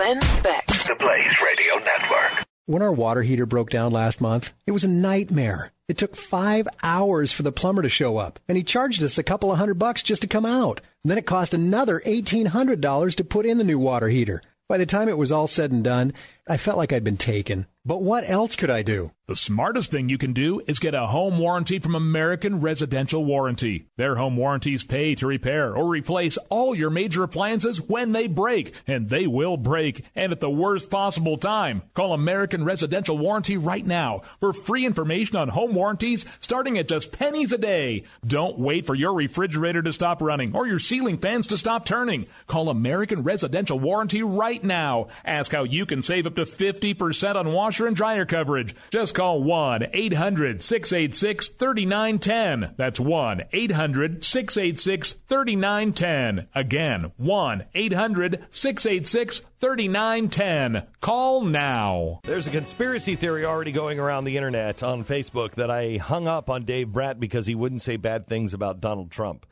Glenn Beck. The Blaze Radio Network. When our water heater broke down last month, it was a nightmare. It took 5 hours for the plumber to show up, and he charged us a couple of $100 just to come out. And then it cost another $1,800 to put in the new water heater. By the time it was all said and done, I felt like I'd been taken. But what else could I do? The smartest thing you can do is get a home warranty from American Residential Warranty. Their home warranties pay to repair or replace all your major appliances when they break, and they will break, and at the worst possible time. Call American Residential Warranty right now for free information on home warranties starting at just pennies a day. Don't wait for your refrigerator to stop running or your ceiling fans to stop turning. Call American Residential Warranty right now. Ask how you can save up to 50% on washer and dryer coverage. Just call 1-800-686-3910. That's 1-800-686-3910. Again, 1-800-686-3910. Call now. There's a conspiracy theory already going around the internet on Facebook that I hung up on Dave Bratt because he wouldn't say bad things about Donald Trump.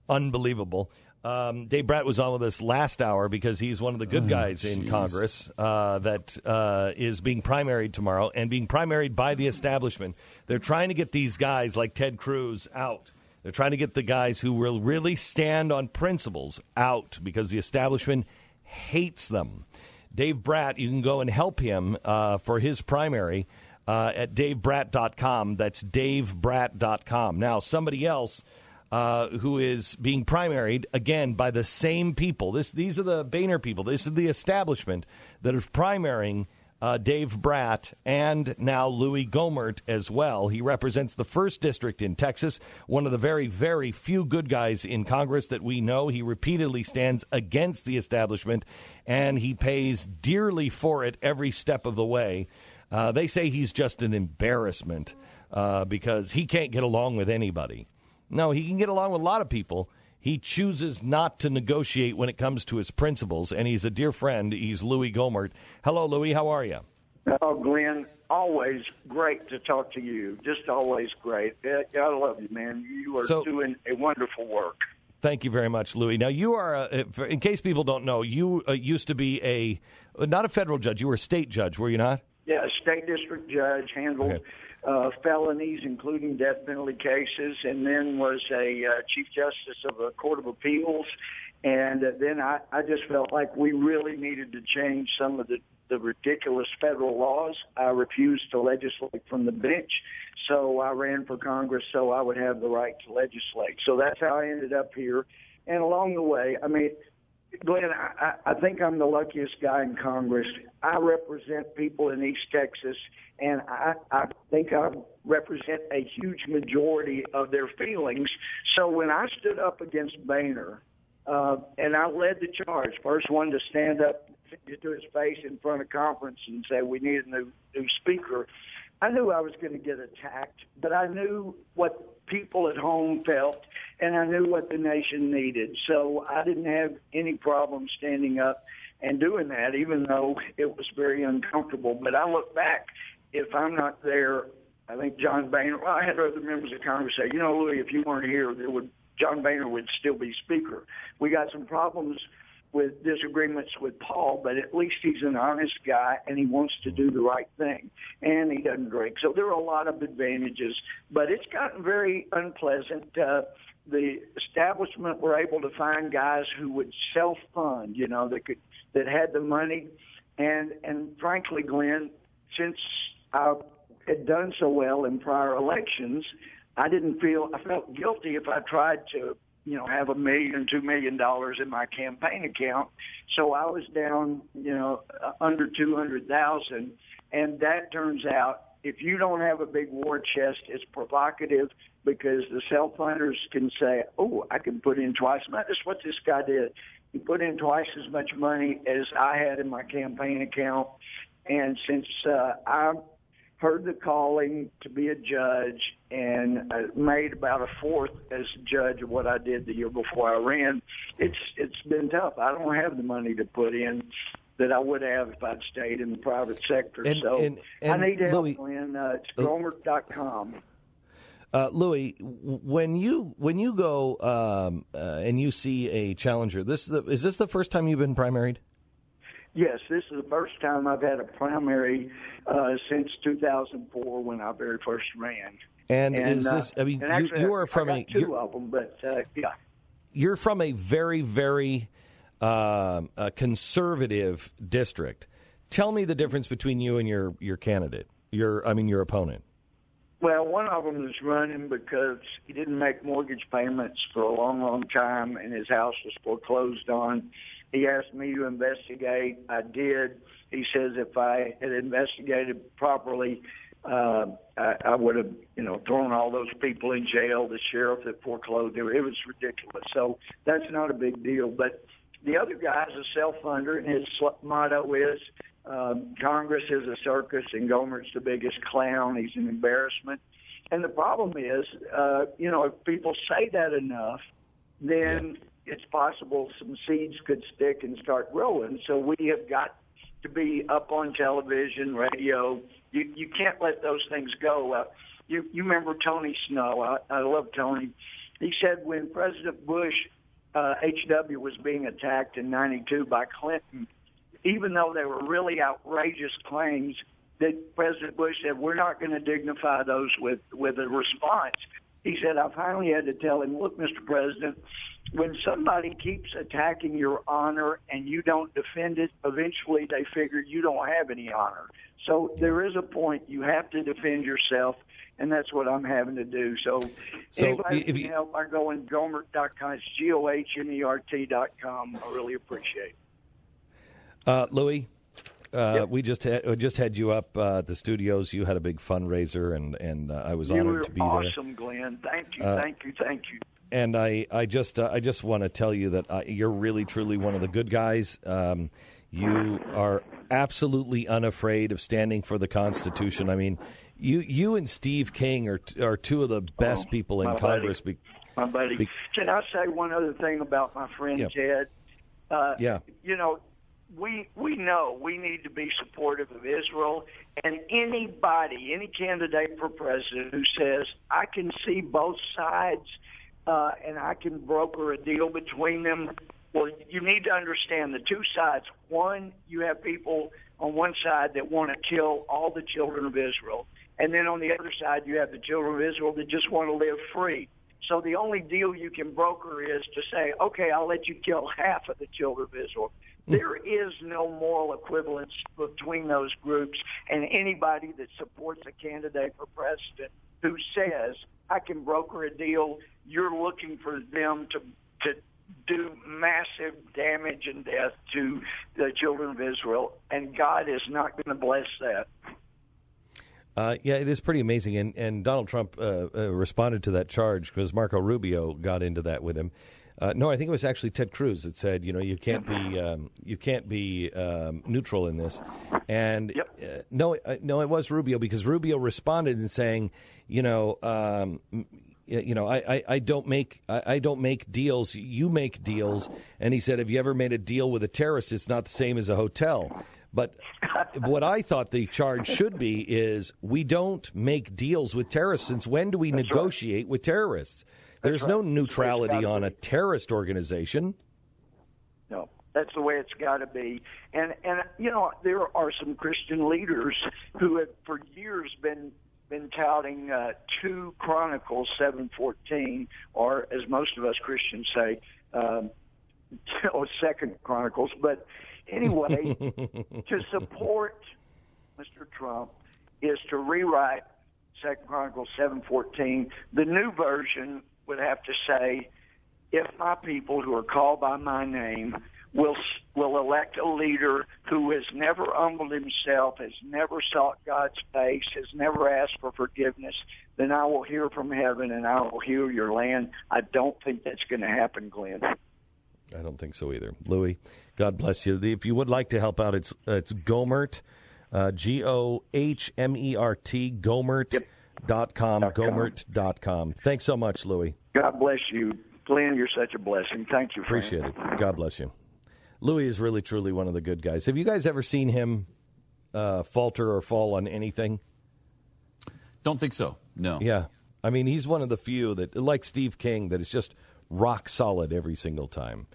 Unbelievable. Dave Bratt was on with us last hour because he's one of the good guys in Congress that is being primaried tomorrow and being primaried by the establishment. They're trying to get these guys like Ted Cruz out. They're trying to get the guys who will really stand on principles out because the establishment hates them. Dave Bratt, you can go and help him for his primary at davebrat.com. That's davebrat.com. Now, somebody else who is being primaried, again, by the same people. These are the Boehner people. This is the establishment that is primarying Dave Bratt and now Louie Gohmert as well. He represents the 1st District in Texas, one of the very, very few good guys in Congress that we know. He repeatedly stands against the establishment, and he pays dearly for it every step of the way. They say he's just an embarrassment because he can't get along with anybody. No, he can get along with a lot of people. He chooses not to negotiate when it comes to his principles, and he's a dear friend. He's Louie Gohmert. Hello, Louie. How are you? Oh, Glenn, always great to talk to you. Just always great. I love you, man. You are doing a wonderful work. Thank you very much, Louie. Now, you are, in case people don't know, you used to be not a federal judge. You were a state judge, were you not? Yeah, a state district judge, handled felonies, including death penalty cases, and then was a chief justice of a court of appeals. And then I just felt like we really needed to change some of the ridiculous federal laws. I refused to legislate from the bench, so I ran for Congress so I would have the right to legislate. So that's how I ended up here. And along the way, I mean, Glenn, I think I'm the luckiest guy in Congress. I represent people in East Texas, and I think I represent a huge majority of their feelings. So when I stood up against Boehner, and I led the charge, first one to stand up to his face in front of conference and say we need a new speaker, I knew I was going to get attacked, but I knew what people at home felt, and I knew what the nation needed. So I didn't have any problem standing up and doing that, even though it was very uncomfortable. But I look back, if I'm not there, I think John Boehner, I had other members of Congress say, you know, Louie, if you weren't here, John Boehner would still be Speaker. We got some problems with disagreements with Paul, but at least he's an honest guy and he wants to do the right thing, and he doesn't drink. So there are a lot of advantages, but it's gotten very unpleasant. The establishment were able to find guys who would self-fund, you know, that had the money, and frankly, Glenn, since I had done so well in prior elections, I felt guilty if I tried to, you know, have $1 million, $2 million in my campaign account. So I was down, you know, under 200,000. And that turns out, if you don't have a big war chest, it's provocative because the self-funders can say, oh, I can put in twice. That's what this guy did. He put in twice as much money as I had in my campaign account. And since I heard the calling to be a judge and made about a fourth as a judge of what I did the year before I ran, it's been tough. I don't have the money to put in that I would have if I'd stayed in the private sector. And I need help, Louie, Glenn. It's Gohmert.com. Louie, when you go and you see a challenger, is this the first time you've been primaried? Yes, this is the first time I've had a primary since 2004 when I very first ran. And is this? I mean, actually, you are from I got two of them, but yeah. You're from a very, very conservative district. Tell me the difference between you and your candidate. Your opponent. Well, one of them is running because he didn't make mortgage payments for a long, long time, and his house was foreclosed on. He asked me to investigate. I did. He says if I had investigated properly, I would have, thrown all those people in jail. The sheriff that foreclosed it was ridiculous. So that's not a big deal. But the other guy is a self-funder, and his motto is, Congress is a circus, and Gohmert's the biggest clown. He's an embarrassment. And the problem is, if people say that enough, then it's possible some seeds could stick and start growing. So we have got to be up on television, radio. You can't let those things go. You remember Tony Snow. I love Tony. He said when President Bush, H.W., was being attacked in 92 by Clinton, even though they were really outrageous claims, that President Bush said, we're not going to dignify those with a response. He said, I finally had to tell him, look, Mr. President, when somebody keeps attacking your honor and you don't defend it, eventually they figure you don't have any honor. So there is a point you have to defend yourself, and that's what I'm having to do. So anybody can help, I go in Gohmert.com. It's Gohmert.com. I really appreciate it. Louie, we just had you up at the studios. You had a big fundraiser, and I was honored to be there. You were awesome, Glenn. Thank you. And I just want to tell you that you're really, truly one of the good guys. You are absolutely unafraid of standing for the Constitution. I mean, you and Steve King are two of the best people in Congress. My buddy. Can I say one other thing about my friend Ted? We know we need to be supportive of Israel, and any candidate for president who says, I can see both sides and I can broker a deal between them, well, you need to understand the two sides. One, you have people on one side that want to kill all the children of Israel, and then on the other side you have the children of Israel that just want to live free. So the only deal you can broker is to say, okay, I'll let you kill half of the children of Israel. There is no moral equivalence between those groups, and anybody that supports a candidate for president who says, I can broker a deal, you're looking for them to do massive damage and death to the children of Israel, and God is not going to bless that. It is pretty amazing, and Donald Trump responded to that charge because Marco Rubio got into that with him. No, I think it was actually Ted Cruz that said, you can't be neutral in this, and no, it was Rubio, because Rubio responded in saying, I don't make deals, you make deals, and he said, have you ever made a deal with a terrorist? It's not the same as a hotel. But what I thought the charge should be is we don't make deals with terrorists. Since when do we negotiate with terrorists? There's no neutrality on a terrorist organization. No, that's the way it's got to be. And there are some Christian leaders who have for years been touting 2 Chronicles 7:14, or as most of us Christians say, 2 Chronicles. But anyway, to support Mr. Trump is to rewrite 2 Chronicles 7:14. The new version would have to say, if my people who are called by my name will elect a leader who has never humbled himself, has never sought God's face, has never asked for forgiveness, then I will hear from heaven and I will heal your land. I don't think that's going to happen, Glenn. I don't think so either. Louie, God bless you. If you would like to help out, it's Gohmert, Gohmert, Gohmert.com, Gohmert.com. Thanks so much, Louie. God bless you. Glenn, you're such a blessing. Thank you, friend. Appreciate it. God bless you. Louie is really, truly one of the good guys. Have you guys ever seen him falter or fall on anything? Don't think so, no. Yeah. I mean, he's one of the few that, like Steve King, that is just rock solid every single time.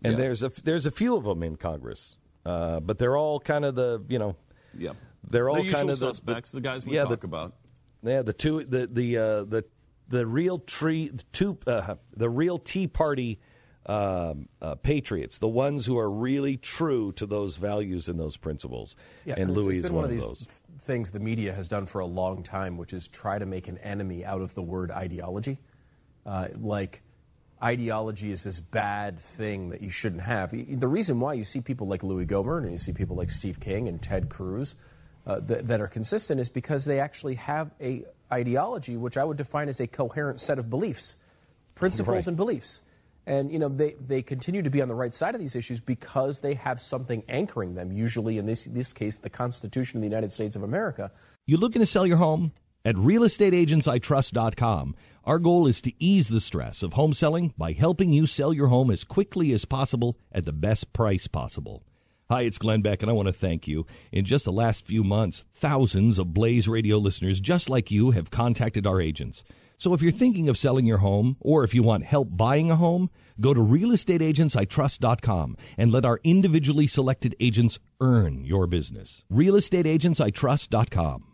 And there's a few of them in Congress. But they're all kind of the, Yeah. they're all the kind usual of suspects, the guys we talk about. Yeah, the real Tea Party patriots, the ones who are really true to those values and those principles. Yeah, and Louie is one of these those things the media has done for a long time, which is try to make an enemy out of the word ideology. Like ideology is this bad thing that you shouldn't have. The reason why you see people like Louie Gohmert and you see people like Steve King and Ted Cruz that are consistent is because they actually have a ideology, which I would define as a coherent set of beliefs, principles and beliefs. And, they continue to be on the right side of these issues because they have something anchoring them, usually in this case, the Constitution of the United States of America. You looking to sell your home? At realestateagentsitrust.com, our goal is to ease the stress of home selling by helping you sell your home as quickly as possible at the best price possible. Hi, it's Glenn Beck, and I want to thank you. In just the last few months, thousands of Blaze Radio listeners just like you have contacted our agents. So if you're thinking of selling your home, or if you want help buying a home, go to realestateagentsitrust.com and let our individually selected agents earn your business. realestateagentsitrust.com.